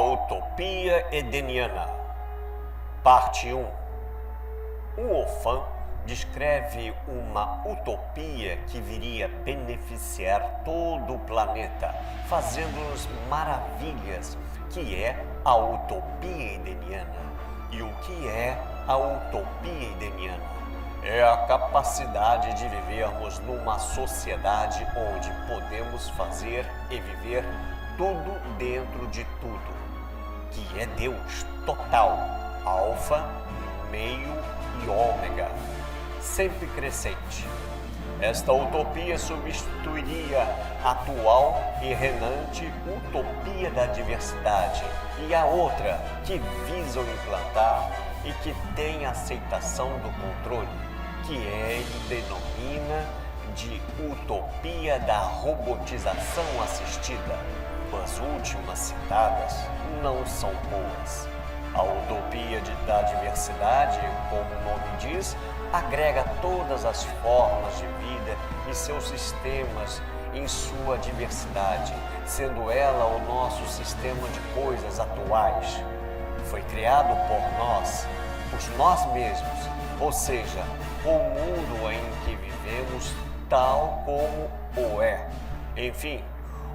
Utopia Edeniana. Parte 1. O Ofan descreve uma utopia que viria beneficiar todo o planeta, fazendo-nos maravilhas, que é a utopia edeniana. E o que é a utopia edeniana? É a capacidade de vivermos numa sociedade onde podemos fazer e viver tudo dentro de tudo, que é Deus total, alfa, meio e ômega, sempre crescente. Esta utopia substituiria a atual e renante utopia da diversidade e a outra que visam implantar e que tem aceitação do controle, que ele denomina de utopia da robotização assistida. As últimas citadas não são boas. A utopia da diversidade, como o nome diz, agrega todas as formas de vida e seus sistemas em sua diversidade, sendo ela o nosso sistema de coisas atuais. Foi criado por nós mesmos, ou seja, o mundo em que vivemos tal como o é. Enfim,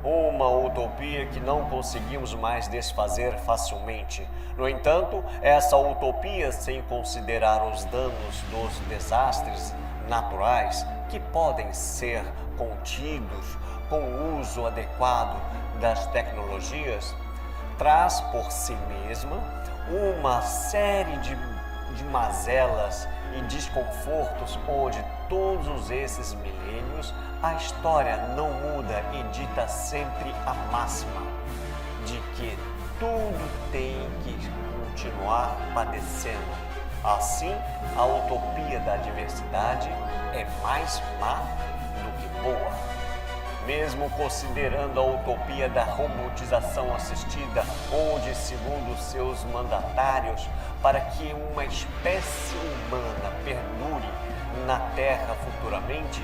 uma utopia que não conseguimos mais desfazer facilmente. No entanto, essa utopia, sem considerar os danos dos desastres naturais que podem ser contidos com o uso adequado das tecnologias, traz por si mesma uma série de mazelas e desconfortos onde todos esses milênios a história não muda e dita sempre a máxima de que tudo tem que continuar padecendo. Assim, a utopia da diversidade é mais má do que boa. Mesmo considerando a utopia da robotização assistida, onde, segundo seus mandatários, para que uma espécie humana perdure na Terra futuramente,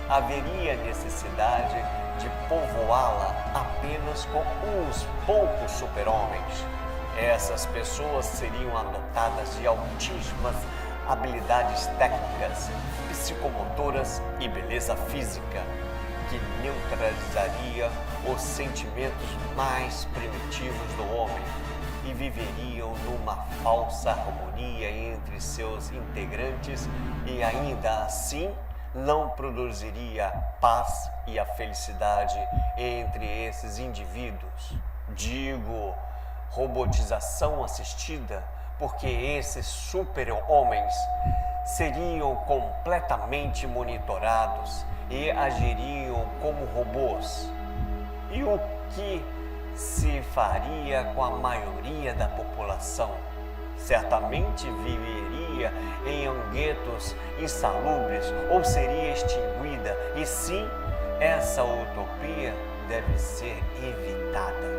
haveria necessidade de povoá-la apenas com uns poucos super-homens. Essas pessoas seriam dotadas de altíssimas habilidades técnicas, psicomotoras e beleza física, que neutralizaria os sentimentos mais primitivos do homem e viveriam numa falsa harmonia entre seus integrantes e ainda assim não produziria paz e a felicidade entre esses indivíduos. Digo robotização assistida porque esses super-homens seriam completamente monitorados e agiriam como robôs. E o que se faria com a maioria da população? Certamente viveria em guetos insalubres ou seria extinguida, e sim, essa utopia deve ser evitada.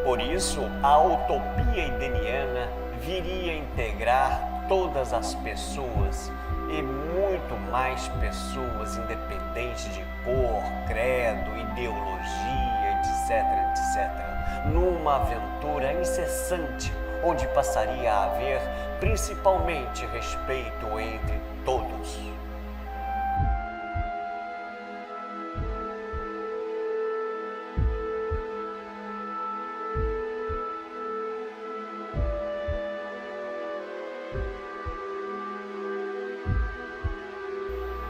Por isso, a utopia edeniana viria a integrar todas as pessoas e muito mais pessoas, independente de cor, credo, ideologia, etc, etc, numa aventura incessante, onde passaria a haver principalmente respeito entre todos.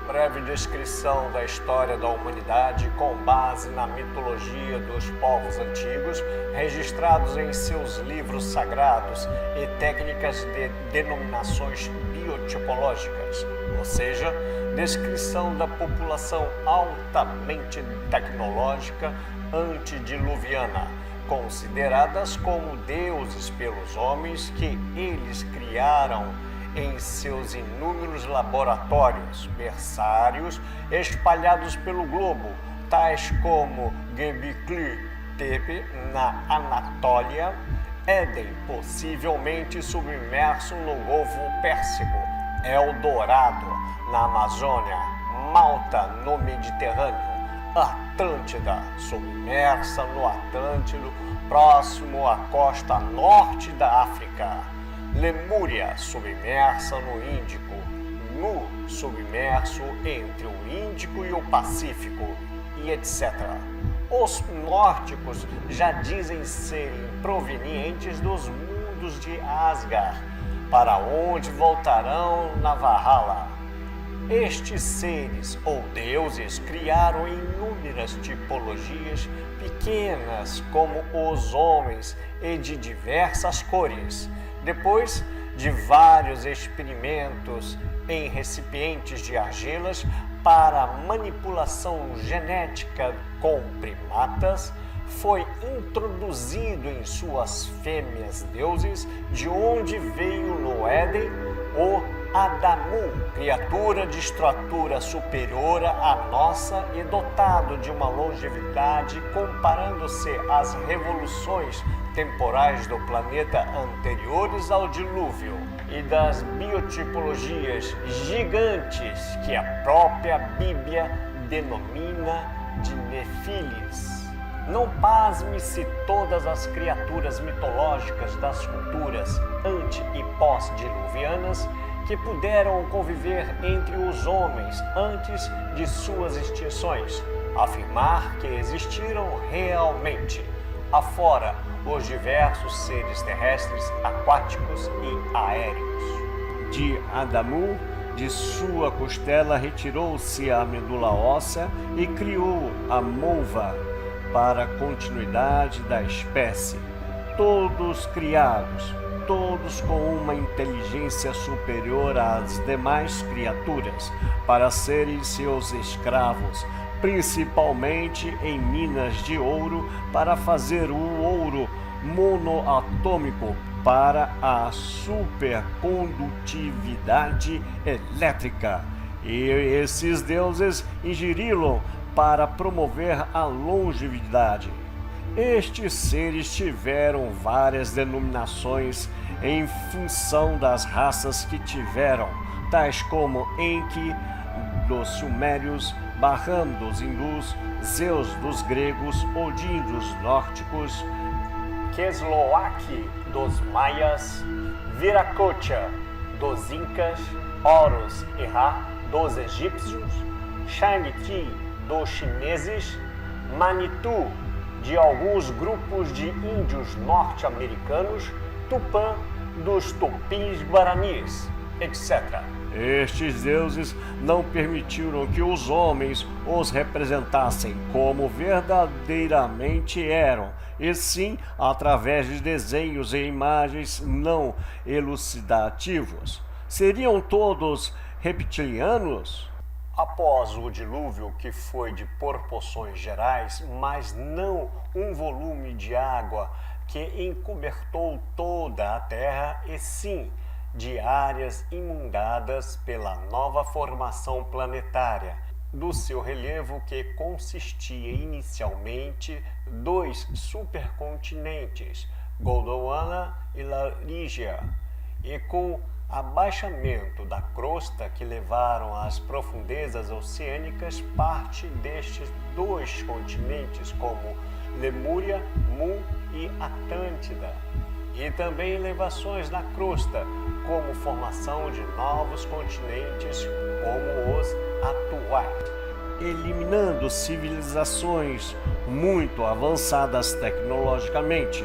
Breve descrição da história da humanidade com base na mitologia dos povos antigos, registrados em seus livros sagrados e técnicas de denominações biotipológicas, ou seja, descrição da população altamente tecnológica antediluviana, consideradas como deuses pelos homens que eles criaram em seus inúmeros laboratórios, berçários espalhados pelo globo, tais como Göbekli Tepe na Anatólia, Éden possivelmente submerso no Golfo Pérsico, Eldorado na Amazônia, Malta no Mediterrâneo, Atlântida, submersa no Atlântico, próximo à costa norte da África. Lemúria, submersa no Índico. Nu, submerso entre o Índico e o Pacífico, e etc. Os nórdicos já dizem serem provenientes dos mundos de Asgard, para onde voltarão na Valhalla. Estes seres ou deuses criaram inúmeras tipologias pequenas como os homens e de diversas cores. Depois de vários experimentos em recipientes de argilas para manipulação genética com primatas, foi introduzido em suas fêmeas deuses, de onde veio no Éden o Adamu, criatura de estatura superior à nossa e dotado de uma longevidade comparando-se às revoluções temporais do planeta anteriores ao dilúvio, e das biotipologias gigantes que a própria Bíblia denomina de Nefilis. Não pasme se todas as criaturas mitológicas das culturas ante- e pós-diluvianas que puderam conviver entre os homens antes de suas extinções, afirmar que existiram realmente, afora os diversos seres terrestres, aquáticos e aéreos. De Adamu, de sua costela retirou-se a medula óssea e criou a molva para a continuidade da espécie. Todos criados, todos com uma inteligência superior às demais criaturas, para serem seus escravos, principalmente em minas de ouro, para fazer o ouro monoatômico para a supercondutividade elétrica. E esses deuses ingeriram para promover a longevidade. Estes seres tiveram várias denominações em função das raças que tiveram, tais como Enki dos sumérios, Bahram dos hindus, Zeus dos gregos, Odin dos nórdicos, Quetzalcoatl dos maias, Viracocha dos incas, Horus e Ra dos egípcios, Shang-Chi dos chineses, Manitou de alguns grupos de índios norte-americanos, Tupã dos tupis guaranis, etc. Estes deuses não permitiram que os homens os representassem como verdadeiramente eram, e sim através de desenhos e imagens não elucidativos. Seriam todos reptilianos? Após o dilúvio, que foi de proporções gerais, mas não um volume de água que encobertou toda a terra, e sim de áreas inundadas pela nova formação planetária, do seu relevo que consistia inicialmente dois supercontinentes, Gondwana e Larígia, e com abaixamento da crosta que levaram às profundezas oceânicas parte destes dois continentes, como Lemúria, Mu e Atlântida, e também elevações na crosta, como formação de novos continentes como os atuais, eliminando civilizações muito avançadas tecnologicamente.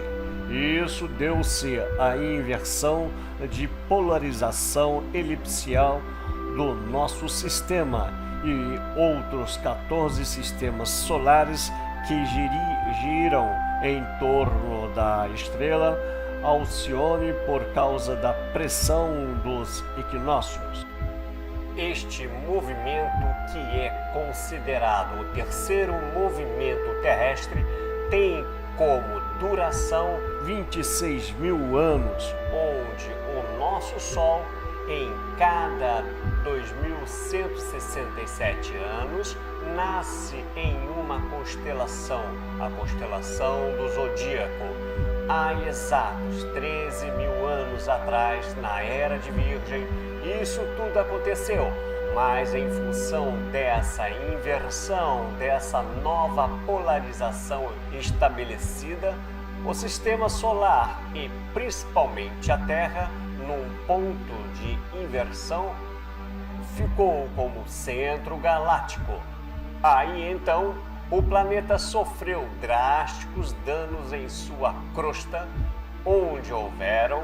Isso deu-se a inversão de polarização elipsial do nosso sistema e outros 14 sistemas solares que giram em torno da estrela Alcione por causa da pressão dos equinócios. Este movimento, que é considerado o terceiro movimento terrestre, tem como duração 26 mil anos, onde o nosso Sol, em cada 2167 anos, nasce em uma constelação, a constelação do Zodíaco. Há exatos 13 mil anos atrás, na Era de Virgem, isso tudo aconteceu, Mas em função dessa inversão, dessa nova polarização estabelecida, o sistema solar e principalmente a Terra, num ponto de inversão, ficou como centro galáctico. Aí então o planeta sofreu drásticos danos em sua crosta, onde houveram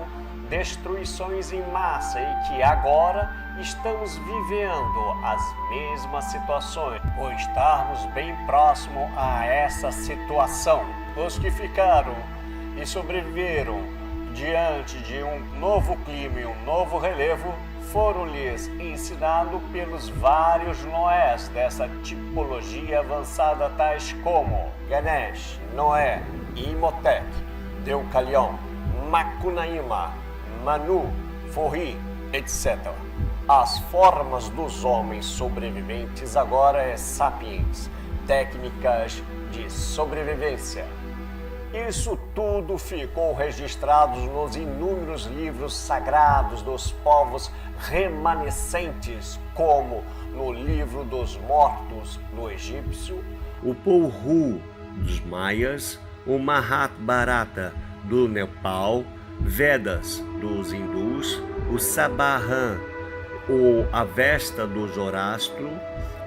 destruições em massa e que agora estamos vivendo as mesmas situações, por estarmos bem próximo a essa situação. Os que ficaram e sobreviveram diante de um novo clima e um novo relevo foram-lhes ensinados pelos vários Noés dessa tipologia avançada, tais como Ganesh, Noé, Imhotep, Deucalion, Macunaíma, Manu, Forri, etc. As formas dos homens sobreviventes agora é sapiens, técnicas de sobrevivência. Isso tudo ficou registrado nos inúmeros livros sagrados dos povos remanescentes, como no livro dos mortos do egípcio, o Purhu dos maias, o Mahabharata do Nepal, Vedas dos hindus, o Sabahan, o Avesta do Zoroastro,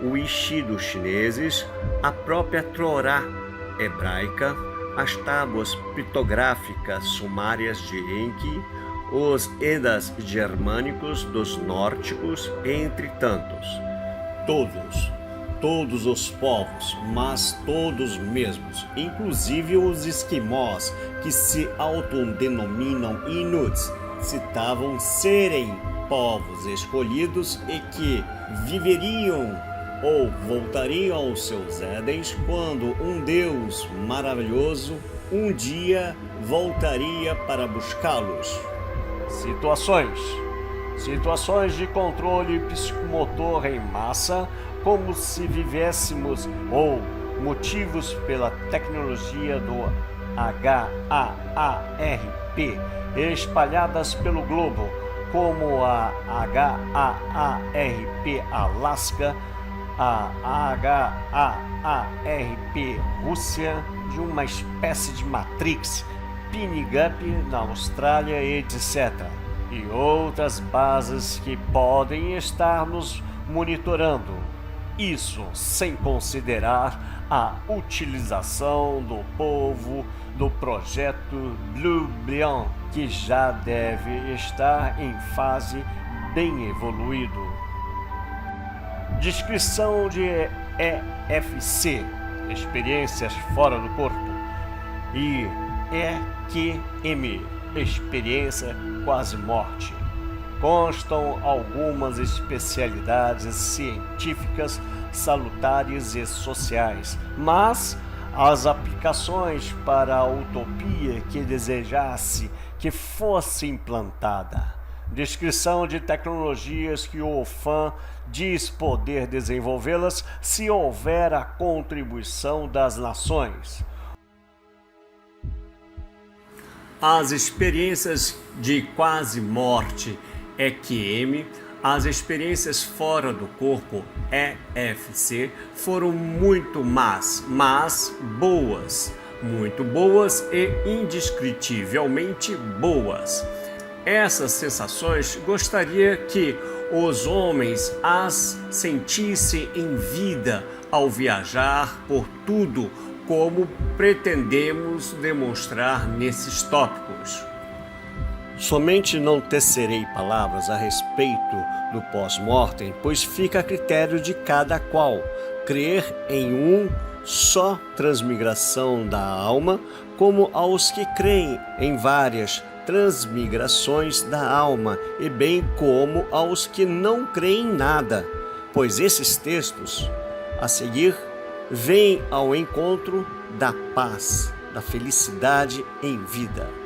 o Ishi dos chineses, a própria Torá hebraica, as tábuas pitográficas sumárias de Enki, os Edas germânicos dos nórdicos, entre tantos. Todos os povos, mas todos mesmos, inclusive os esquimós, que se autodenominam Inuits, citavam serem povos escolhidos e que viveriam ou voltariam aos seus Édens quando um Deus maravilhoso um dia voltaria para buscá-los. Situações de controle psicomotor em massa, como se vivêssemos, ou motivos pela tecnologia do HAARP espalhadas pelo globo, como a HAARP Alasca, a HAARP Rússia, de uma espécie de Matrix, Pinigup na Austrália, etc. E outras bases que podem estar nos monitorando. Isso sem considerar a utilização do povo do projeto Blue Beam, que já deve estar em fase bem evoluído. Descrição de EFC, experiências fora do corpo, e EQM, experiência quase morte. Constam algumas especialidades científicas, salutares e sociais, mas as aplicações para a utopia que desejasse que fosse implantada. Descrição de tecnologias que o fã diz poder desenvolvê-las se houver a contribuição das nações. As experiências de quase morte, EQM, as experiências fora do corpo, EFC, foram muito más, mas boas, muito boas e indescritivelmente boas. Essas sensações gostaria que os homens as sentissem em vida ao viajar por tudo, como pretendemos demonstrar nesses tópicos. Somente não tecerei palavras a respeito do pós-mortem, pois fica a critério de cada qual crer em um só transmigração da alma, como aos que creem em várias transmigrações da alma, e bem como aos que não creem em nada, pois esses textos a seguir vêm ao encontro da paz, da felicidade em vida.